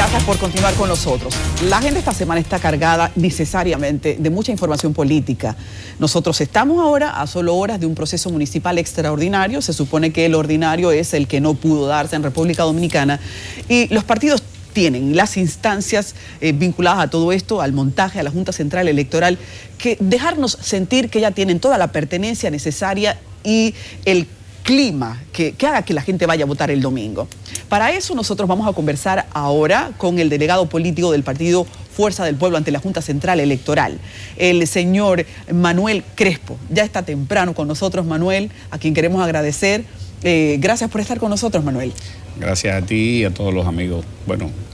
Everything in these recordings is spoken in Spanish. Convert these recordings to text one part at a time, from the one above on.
Gracias por continuar con nosotros. La agenda esta semana está cargada necesariamente de mucha información política. Nosotros estamos ahora a solo horas de un proceso municipal extraordinario. Se supone que el ordinario es el que no pudo darse en República Dominicana. Y los partidos tienen las instancias vinculadas a todo esto, al montaje, a la Junta Central Electoral, que dejarnos sentir que ya tienen toda la pertenencia necesaria y el clima que haga que la gente vaya a votar el domingo. Para eso nosotros vamos a conversar ahora con el delegado político del partido Fuerza del Pueblo ante la Junta Central Electoral, el señor Manuel Crespo. Ya está temprano con nosotros, Manuel, a quien queremos agradecer. Gracias por estar con nosotros, Manuel. Gracias a ti y a todos los amigos,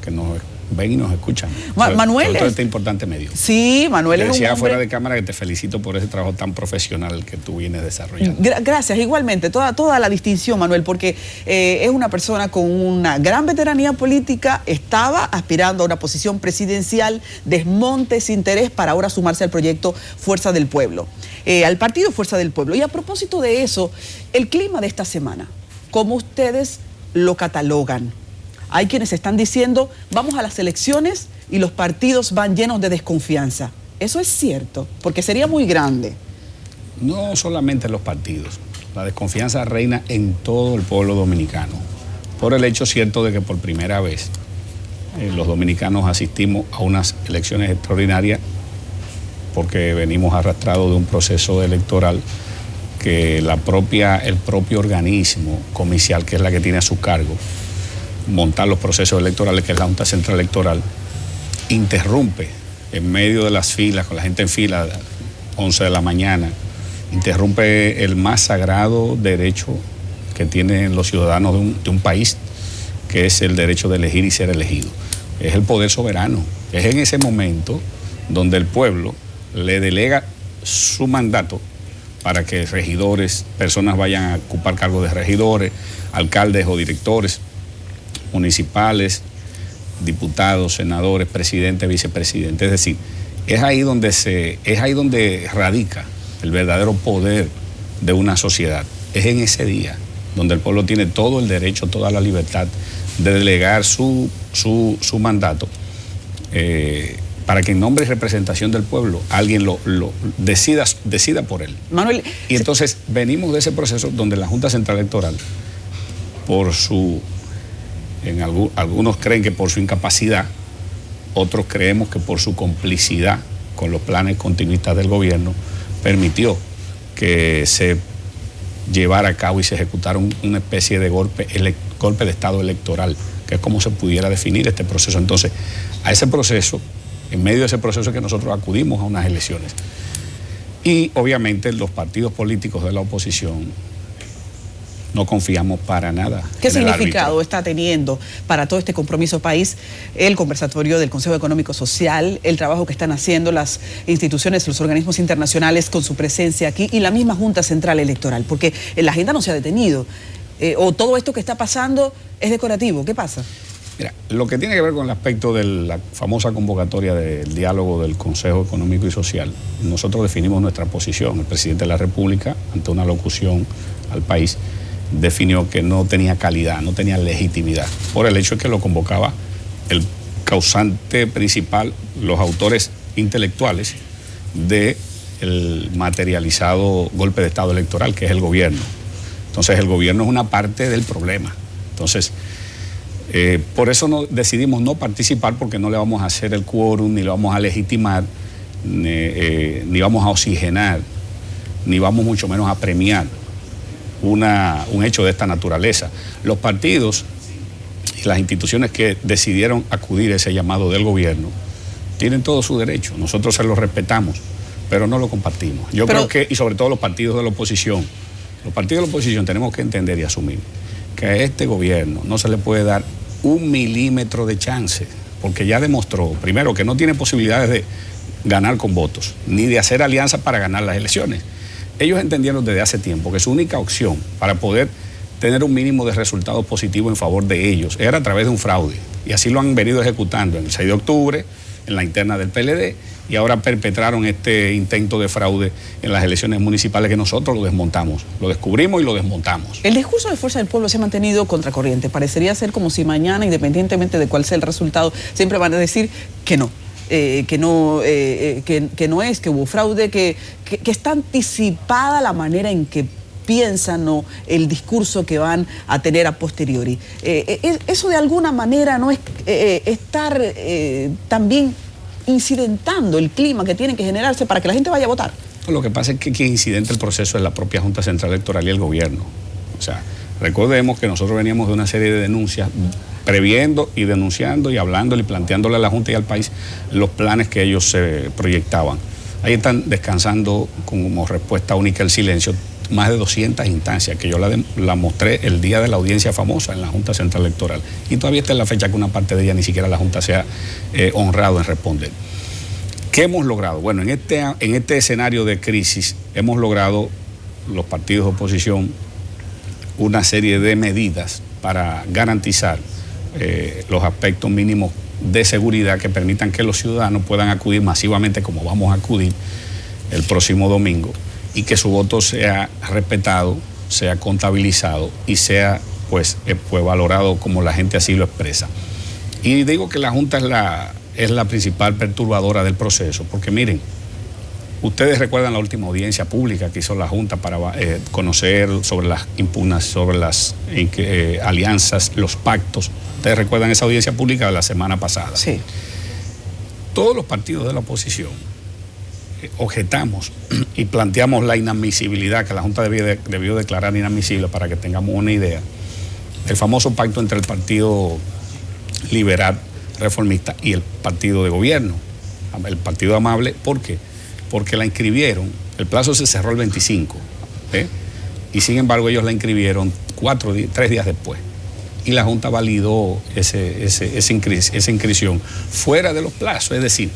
que nos ven y nos escuchan. Manuel sobre todo este importante medio. Sí, Manuel es un decía hombre... fuera de cámara que te felicito por ese trabajo tan profesional que tú vienes desarrollando. Gracias, igualmente, toda la distinción, Manuel, porque es una persona con una gran veteranía política, estaba aspirando a una posición presidencial, desmonte ese interés para ahora sumarse al proyecto Fuerza del Pueblo, al partido Fuerza del Pueblo. Y a propósito de eso, el clima de esta semana, ¿cómo ustedes lo catalogan? Hay quienes están diciendo, vamos a las elecciones y los partidos van llenos de desconfianza. ¿Eso es cierto? Porque sería muy grande. No solamente en los partidos. La desconfianza reina en todo el pueblo dominicano. Por el hecho cierto de que por primera vez los dominicanos asistimos a unas elecciones extraordinarias porque venimos arrastrados de un proceso electoral que el propio organismo comicial, que es la que tiene a su cargo montar los procesos electorales, que es la Junta Central Electoral, interrumpe en medio de las filas, con la gente en fila, 11 de la mañana, interrumpe el más sagrado derecho que tienen los ciudadanos de un país, que es el derecho de elegir y ser elegido. Es el poder soberano. Es en ese momento donde el pueblo le delega su mandato para que regidores, personas vayan a ocupar cargos de regidores, alcaldes o directores municipales, diputados, senadores, presidentes, vicepresidentes. Es decir, es ahí donde radica el verdadero poder de una sociedad. Es en ese día donde el pueblo tiene todo el derecho, toda la libertad de delegar su mandato para que en nombre y representación del pueblo alguien lo decida por él. Manuel, y entonces venimos de ese proceso donde la Junta Central Electoral, algunos creen que por su incapacidad, otros creemos que por su complicidad con los planes continuistas del gobierno, permitió que se llevara a cabo y se ejecutara una especie de golpe de Estado electoral, que es como se pudiera definir este proceso. Entonces, a ese proceso, en medio de ese proceso es que nosotros acudimos a unas elecciones. Y obviamente los partidos políticos de la oposición no confiamos para nada. ¿Qué significado está teniendo para todo este compromiso país el conversatorio del Consejo Económico Social, el trabajo que están haciendo las instituciones, los organismos internacionales con su presencia aquí y la misma Junta Central Electoral? Porque la agenda no se ha detenido. ¿O todo esto que está pasando es decorativo? ¿Qué pasa? Mira, lo que tiene que ver con el aspecto de la famosa convocatoria del diálogo del Consejo Económico y Social, nosotros definimos nuestra posición. El presidente de la República, ante una locución al país, definió que no tenía calidad, no tenía legitimidad, por el hecho de que lo convocaba el causante principal, los autores intelectuales del materializado golpe de Estado electoral, que es el gobierno. Entonces el gobierno es una parte del problema. Entonces, por eso decidimos no participar, porque no le vamos a hacer el quórum, ni le vamos a legitimar, ni vamos a oxigenar, ni vamos mucho menos a premiar un hecho de esta naturaleza. Los partidos y las instituciones que decidieron acudir a ese llamado del gobierno tienen todo su derecho, nosotros se lo respetamos, pero no lo compartimos. Creo que, y sobre todo los partidos de la oposición tenemos que entender y asumir que a este gobierno no se le puede dar un milímetro de chance, porque ya demostró, primero, que no tiene posibilidades de ganar con votos, ni de hacer alianzas para ganar las elecciones. Ellos entendieron desde hace tiempo que su única opción para poder tener un mínimo de resultados positivos en favor de ellos era a través de un fraude. Y así lo han venido ejecutando en el 6 de octubre, en la interna del PLD, y ahora perpetraron este intento de fraude en las elecciones municipales que nosotros lo desmontamos, lo descubrimos y lo desmontamos. El discurso de Fuerza del Pueblo se ha mantenido contracorriente. Parecería ser como si mañana, independientemente de cuál sea el resultado, siempre van a decir que no. Que no es, que hubo fraude, que está anticipada la manera en que piensan o el discurso que van a tener a posteriori. Eso de alguna manera no es estar también incidentando el clima que tiene que generarse para que la gente vaya a votar. Lo que pasa es que quien incidenta el proceso es la propia Junta Central Electoral y el gobierno. O sea, recordemos que nosotros veníamos de una serie de denuncias previendo y denunciando y hablándole y planteándole a la Junta y al país los planes que ellos se proyectaban. Ahí están descansando como respuesta única el silencio más de 200 instancias que yo la mostré el día de la audiencia famosa en la Junta Central Electoral, y todavía está en la fecha que una parte de ella ni siquiera la Junta se ha honrado en responder. ¿Qué hemos logrado? Bueno, en este escenario de crisis hemos logrado, los partidos de oposición, una serie de medidas para garantizar los aspectos mínimos de seguridad que permitan que los ciudadanos puedan acudir masivamente, como vamos a acudir el próximo domingo, y que su voto sea respetado, sea contabilizado y sea pues valorado como la gente así lo expresa. Y digo que la Junta es la principal perturbadora del proceso, porque miren, ustedes recuerdan la última audiencia pública que hizo la Junta para conocer sobre las impugnas, sobre las alianzas, los pactos. Ustedes recuerdan esa audiencia pública de la semana pasada. Sí. Todos los partidos de la oposición objetamos y planteamos la inadmisibilidad, que la Junta debió declarar inadmisible, para que tengamos una idea, el famoso pacto entre el Partido Liberal Reformista y el partido de gobierno, el Partido Amable. ¿Por qué? Porque la inscribieron, el plazo se cerró el 25, y sin embargo ellos la inscribieron 3 días después, y la Junta validó esa inscripción fuera de los plazos. Es decir,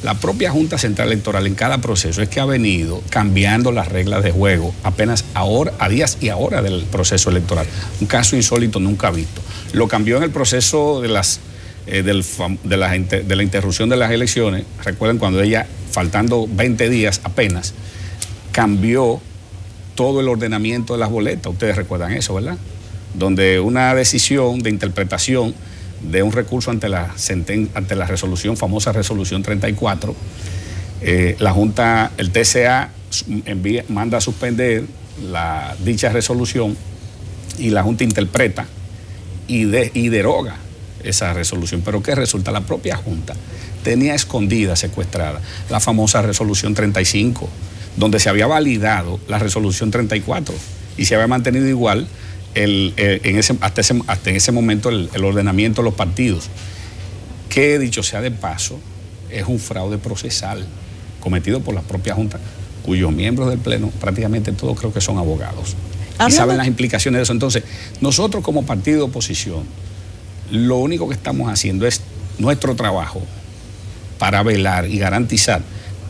la propia Junta Central Electoral en cada proceso es que ha venido cambiando las reglas de juego apenas ahora, a días y ahora del proceso electoral. Un caso insólito nunca visto. Lo cambió en el proceso de la interrupción de las elecciones. Recuerden cuando ella, faltando 20 días apenas, cambió todo el ordenamiento de las boletas. Ustedes recuerdan eso, ¿verdad? Donde una decisión de interpretación de un recurso ante la resolución, famosa resolución 34, la Junta, el TCA manda a suspender dicha resolución, y la Junta interpreta y deroga esa resolución. Pero ¿qué resulta? La propia Junta tenía escondida, secuestrada, la famosa resolución 35, donde se había validado la resolución 34 y se había mantenido igual hasta en ese momento el ordenamiento de los partidos, que dicho sea de paso, es un fraude procesal cometido por la propia Junta, cuyos miembros del Pleno prácticamente todos creo que son abogados y saben las implicaciones de eso. Entonces, nosotros como partido de oposición, lo único que estamos haciendo es nuestro trabajo para velar y garantizar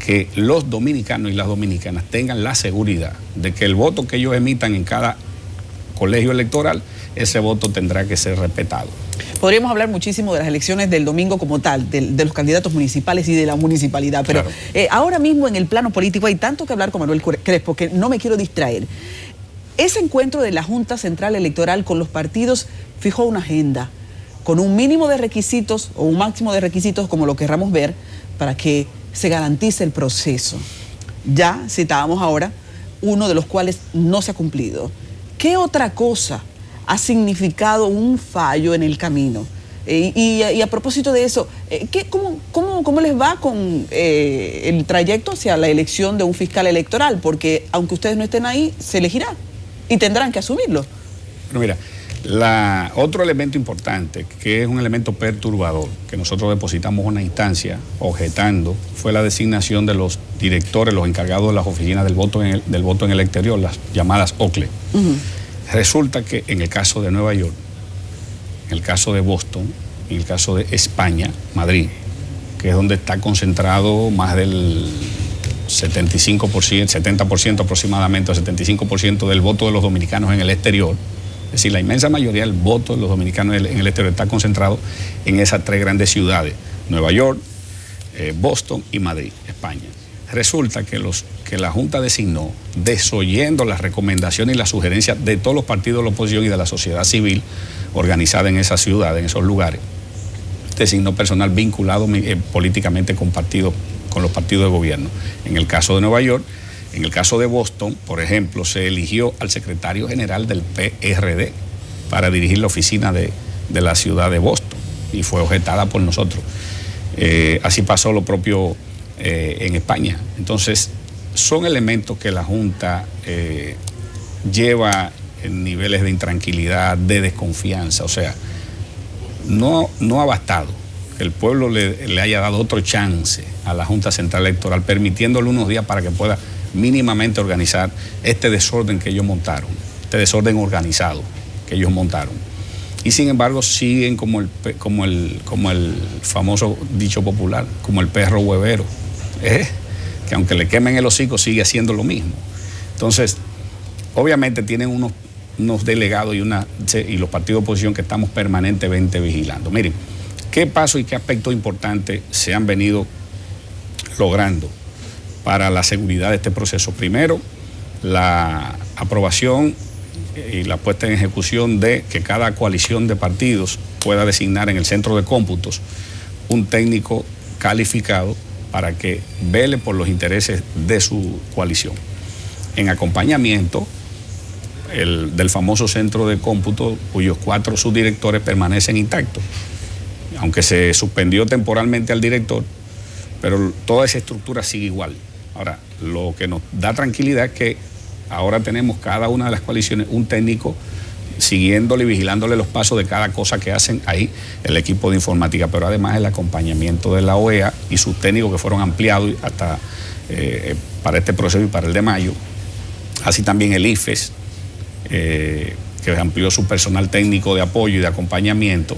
que los dominicanos y las dominicanas tengan la seguridad de que el voto que ellos emitan en cada colegio electoral, ese voto tendrá que ser respetado. Podríamos hablar muchísimo de las elecciones del domingo como tal, de los candidatos municipales y de la municipalidad, pero claro, ahora mismo en el plano político hay tanto que hablar con Manuel Crespo que no me quiero distraer. Ese encuentro de la Junta Central Electoral con los partidos fijó una agenda con un mínimo de requisitos o un máximo de requisitos, como lo querramos ver, para que se garantice el proceso. Ya citábamos ahora uno de los cuales no se ha cumplido. ¿Qué otra cosa ha significado un fallo en el camino? Y a propósito de eso, ¿cómo les va con el trayecto hacia la elección de un fiscal electoral? Porque aunque ustedes no estén ahí, se elegirá y tendrán que asumirlo. Pero mira, otro elemento importante, que es un elemento perturbador, que nosotros depositamos una instancia objetando, fue la designación de los directores, los encargados de las oficinas del voto en el exterior, las llamadas OCLE. Resulta que en el caso de Nueva York, en el caso de Boston, en el caso de España, Madrid, que es donde está concentrado más del 75%, 70% aproximadamente, 75% del voto de los dominicanos en el exterior. Es decir, la inmensa mayoría del voto de los dominicanos en el exterior está concentrado en esas 3 grandes ciudades: Nueva York, Boston y Madrid, España. Resulta que la Junta designó, desoyendo las recomendaciones y las sugerencias de todos los partidos de la oposición y de la sociedad civil organizada en esa ciudad, en esos lugares, designó personal vinculado políticamente con los partidos de gobierno. En el caso de Nueva York, en el caso de Boston, por ejemplo, se eligió al secretario general del PRD para dirigir la oficina de la ciudad de Boston y fue objetada por nosotros. Así pasó lo propio en España. Entonces, son elementos que la Junta lleva en niveles de intranquilidad, de desconfianza. O sea, no ha bastado que el pueblo le haya dado otro chance a la Junta Central Electoral, permitiéndole unos días para que pueda mínimamente organizar este desorden que ellos montaron, este desorden organizado que ellos montaron. Y sin embargo siguen como el famoso dicho popular, como el perro huevero, que aunque le quemen el hocico sigue haciendo lo mismo. Entonces, obviamente tienen unos delegados y los partidos de oposición que estamos permanentemente vigilando. Miren, qué paso y qué aspectos importantes se han venido logrando para la seguridad de este proceso. Primero, la aprobación y la puesta en ejecución de que cada coalición de partidos pueda designar en el centro de cómputos un técnico calificado para que vele por los intereses de su coalición. En acompañamiento del famoso centro de cómputo, cuyos 4 subdirectores permanecen intactos, aunque se suspendió temporalmente al director, pero toda esa estructura sigue igual. Ahora, lo que nos da tranquilidad es que ahora tenemos cada una de las coaliciones un técnico siguiéndole y vigilándole los pasos de cada cosa que hacen ahí el equipo de informática, pero además el acompañamiento de la OEA y sus técnicos que fueron ampliados hasta para este proceso y para el de mayo. Así también el IFES, que amplió su personal técnico de apoyo y de acompañamiento.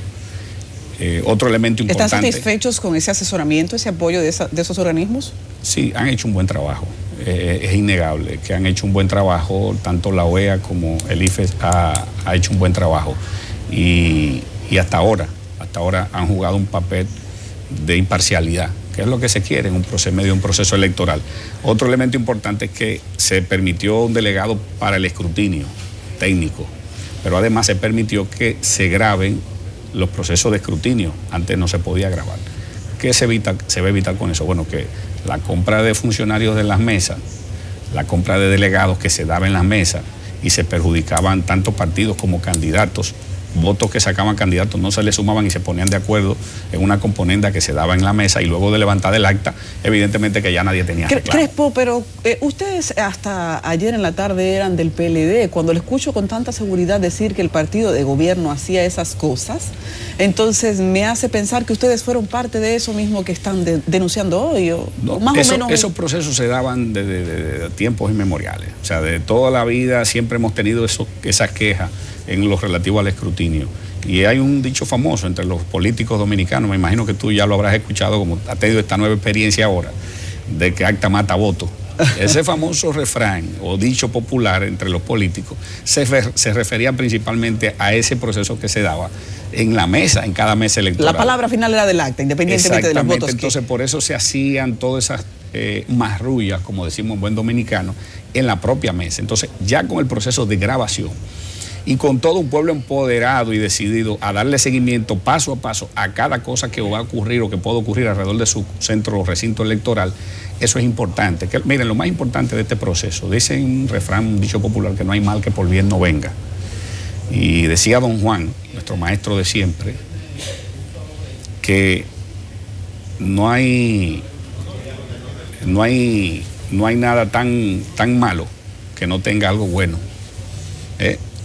Otro elemento importante. ¿Están satisfechos con ese asesoramiento, ese apoyo de esos organismos? Sí, han hecho un buen trabajo. Es innegable que han hecho un buen trabajo, tanto la OEA como el IFES ha hecho un buen trabajo. Y hasta ahora han jugado un papel de imparcialidad, que es lo que se quiere en medio de un proceso electoral. Otro elemento importante es que se permitió un delegado para el escrutinio técnico, pero además se permitió que se graben los procesos de escrutinio. Antes no se podía grabar. ¿Qué se va a evitar con eso? Bueno, que la compra de funcionarios de las mesas, la compra de delegados que se daba en las mesas y se perjudicaban tanto partidos como candidatos, votos que sacaban candidatos no se les sumaban y se ponían de acuerdo en una componenda que se daba en la mesa y luego de levantar el acta, evidentemente que ya nadie tenía reclamo. Crespo, pero ustedes hasta ayer en la tarde eran del PLD. Cuando le escucho con tanta seguridad decir que el partido de gobierno hacía esas cosas, entonces me hace pensar que ustedes fueron parte de eso mismo que están denunciando hoy, o más o menos. Esos procesos se daban de tiempos inmemoriales. O sea, de toda la vida siempre hemos tenido esas quejas en lo relativo al escrutinio. Y hay un dicho famoso entre los políticos dominicanos, me imagino que tú ya lo habrás escuchado, como has tenido esta nueva experiencia ahora, de que acta mata voto. Ese famoso refrán o dicho popular entre los políticos se refería principalmente a ese proceso que se daba en la mesa, en cada mesa electoral. La palabra final era del acta, independientemente de los votos. Entonces, por eso se hacían todas esas marrullas, como decimos en buen dominicano, en la propia mesa. Entonces, ya con el proceso de grabación y con todo un pueblo empoderado y decidido a darle seguimiento paso a paso a cada cosa que va a ocurrir o que puede ocurrir alrededor de su centro o recinto electoral, eso es importante. Miren, lo más importante de este proceso, dice un refrán, un dicho popular, que no hay mal que por bien no venga. Y decía don Juan, nuestro maestro de siempre, que no hay nada tan malo que no tenga algo bueno.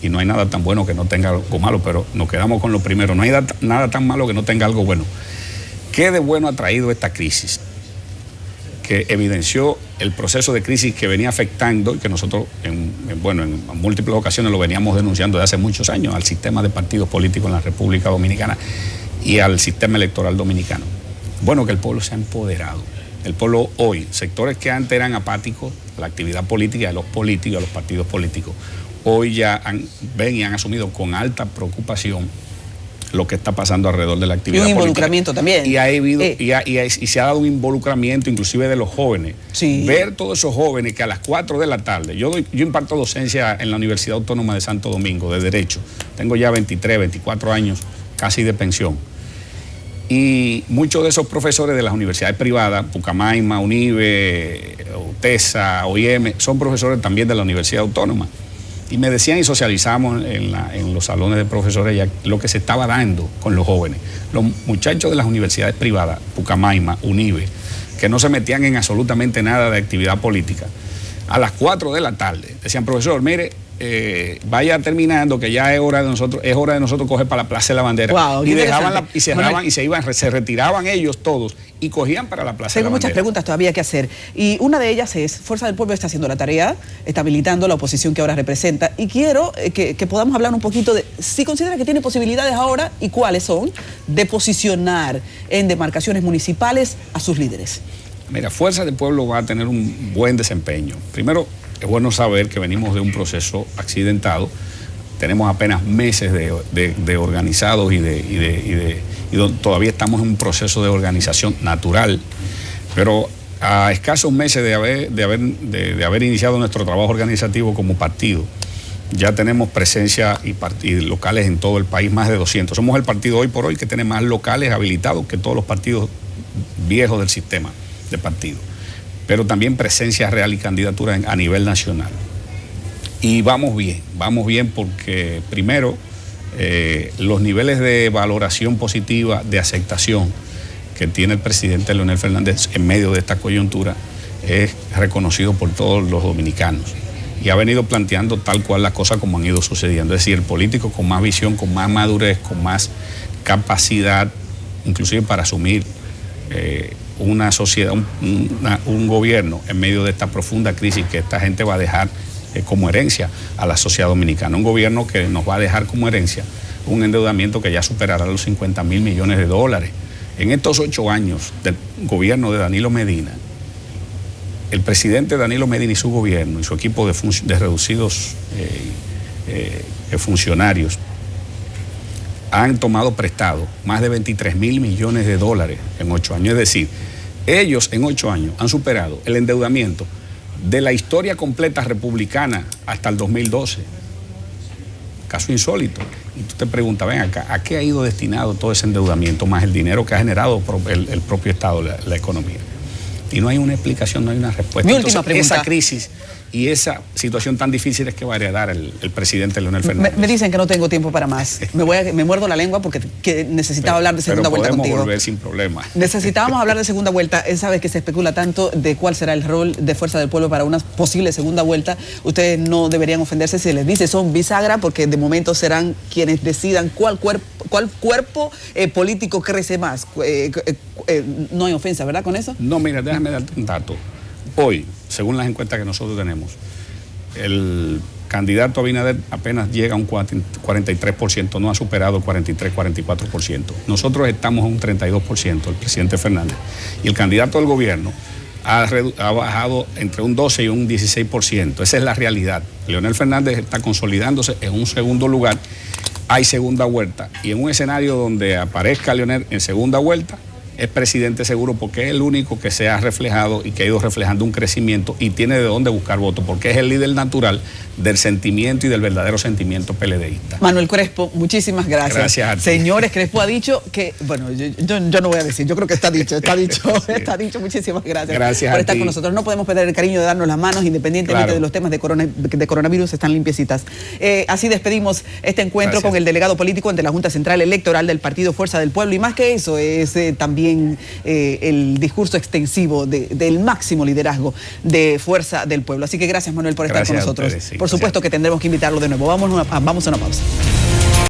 Y no hay nada tan bueno que no tenga algo malo, pero nos quedamos con lo primero. No hay nada tan malo que no tenga algo bueno. ¿Qué de bueno ha traído esta crisis? Que evidenció el proceso de crisis que venía afectando y que nosotros, en múltiples ocasiones lo veníamos denunciando desde hace muchos años al sistema de partidos políticos en la República Dominicana y al sistema electoral dominicano. Bueno, que el pueblo se ha empoderado. El pueblo hoy, sectores que antes eran apáticos a la actividad política de los políticos, a los partidos políticos, hoy ya ven y han asumido con alta preocupación lo que está pasando alrededor de la actividad política. Y un política. involucramiento también. Y se ha dado un involucramiento inclusive de los jóvenes. Sí. Ver todos esos jóvenes que a las 4 de la tarde, yo imparto docencia en la Universidad Autónoma de Santo Domingo de Derecho. Tengo ya 23, 24 años casi de pensión. Y muchos de esos profesores de las universidades privadas, Pucamaima, UNIBE, UTESA, OIM, son profesores también de la Universidad Autónoma. Y me decían y socializamos en los salones de profesores ya lo que se estaba dando con los jóvenes. Los muchachos de las universidades privadas, Pucamaima, UNIBE, que no se metían en absolutamente nada de actividad política, a las 4 de la tarde decían, profesor, mire, vaya terminando, que ya es hora de nosotros coger para la Plaza de la Bandera. Wow, y dejaban y cerraban y se retiraban ellos todos y cogían para la Plaza de la Bandera. Tengo muchas preguntas todavía que hacer. Y una de ellas es, Fuerza del Pueblo está haciendo la tarea, está militando la oposición que ahora representa. Y quiero que podamos hablar un poquito de si considera que tiene posibilidades ahora y cuáles son de posicionar en demarcaciones municipales a sus líderes. Mira, Fuerza del Pueblo va a tener un buen desempeño. Primero, es bueno saber que venimos de un proceso accidentado. Tenemos apenas meses de organizados y todavía estamos en un proceso de organización natural. Pero a escasos meses de haber iniciado nuestro trabajo organizativo como partido, ya tenemos presencia y locales en todo el país, más de 200. Somos el partido hoy por hoy que tiene más locales habilitados que todos los partidos viejos del sistema de partido, pero también presencia real y candidatura a nivel nacional. Y vamos bien porque primero los niveles de valoración positiva, de aceptación que tiene el presidente Leonel Fernández en medio de esta coyuntura es reconocido por todos los dominicanos y ha venido planteando tal cual las cosas como han ido sucediendo, es decir, el político con más visión, con más madurez, con más capacidad, inclusive para asumir una sociedad, un gobierno en medio de esta profunda crisis que esta gente va a dejar como herencia a la sociedad dominicana. Un gobierno que nos va a dejar como herencia un endeudamiento que ya superará los 50.000 millones de dólares. En estos 8 años del gobierno de Danilo Medina, el presidente Danilo Medina y su gobierno y su equipo de reducidos funcionarios han tomado prestado más de 23.000 millones de dólares en 8 años. Es decir, ellos en 8 años han superado el endeudamiento de la historia completa republicana hasta el 2012. Caso insólito. Y tú te preguntas, ven acá, ¿a qué ha ido destinado todo ese endeudamiento más el dinero que ha generado el propio Estado, la economía? Y no hay una explicación, no hay una respuesta. Mi última pregunta. Esa crisis y esa situación tan difícil es que va a heredar el presidente Leonel Fernández. Me dicen que no tengo tiempo para más. Me muerdo la lengua porque necesitaba hablar de segunda vuelta contigo. Podemos volver sin problema. Necesitábamos hablar de segunda vuelta. Sabes que se especula tanto de cuál será el rol de Fuerza del Pueblo para una posible segunda vuelta. Ustedes no deberían ofenderse si les dice son bisagra, porque de momento serán quienes decidan cuál cuerpo político crece más. No hay ofensa, ¿verdad, con eso? No, mira, déjame darte un dato. Hoy, según las encuestas que nosotros tenemos, el candidato Abinader apenas llega a un 43%, no ha superado el 43-44%. Nosotros estamos a un 32%, el presidente Fernández. Y el candidato del gobierno ha bajado entre un 12 y un 16%. Esa es la realidad. Leonel Fernández está consolidándose en un segundo lugar. Hay segunda vuelta. Y en un escenario donde aparezca Leonel en segunda vuelta, es presidente seguro porque es el único que se ha reflejado y que ha ido reflejando un crecimiento y tiene de dónde buscar votos, porque es el líder natural del sentimiento y del verdadero sentimiento PLDista. Manuel Crespo, muchísimas gracias. Gracias a ti. Señores, Crespo ha dicho que, bueno, yo no voy a decir, yo creo que está dicho, Sí. está dicho. Muchísimas gracias, gracias por a estar ti. con nosotros. No podemos perder el cariño de darnos las manos, independientemente de los temas de coronavirus, están limpiecitas. Así despedimos este encuentro con el delegado político ante la Junta Central Electoral del Partido Fuerza del Pueblo, y más que eso es también el discurso extensivo del máximo liderazgo de Fuerza del Pueblo. Así que gracias, Manuel, por estar con nosotros. Ustedes, sí, por supuesto que tendremos que invitarlo de nuevo. Vamos a una pausa.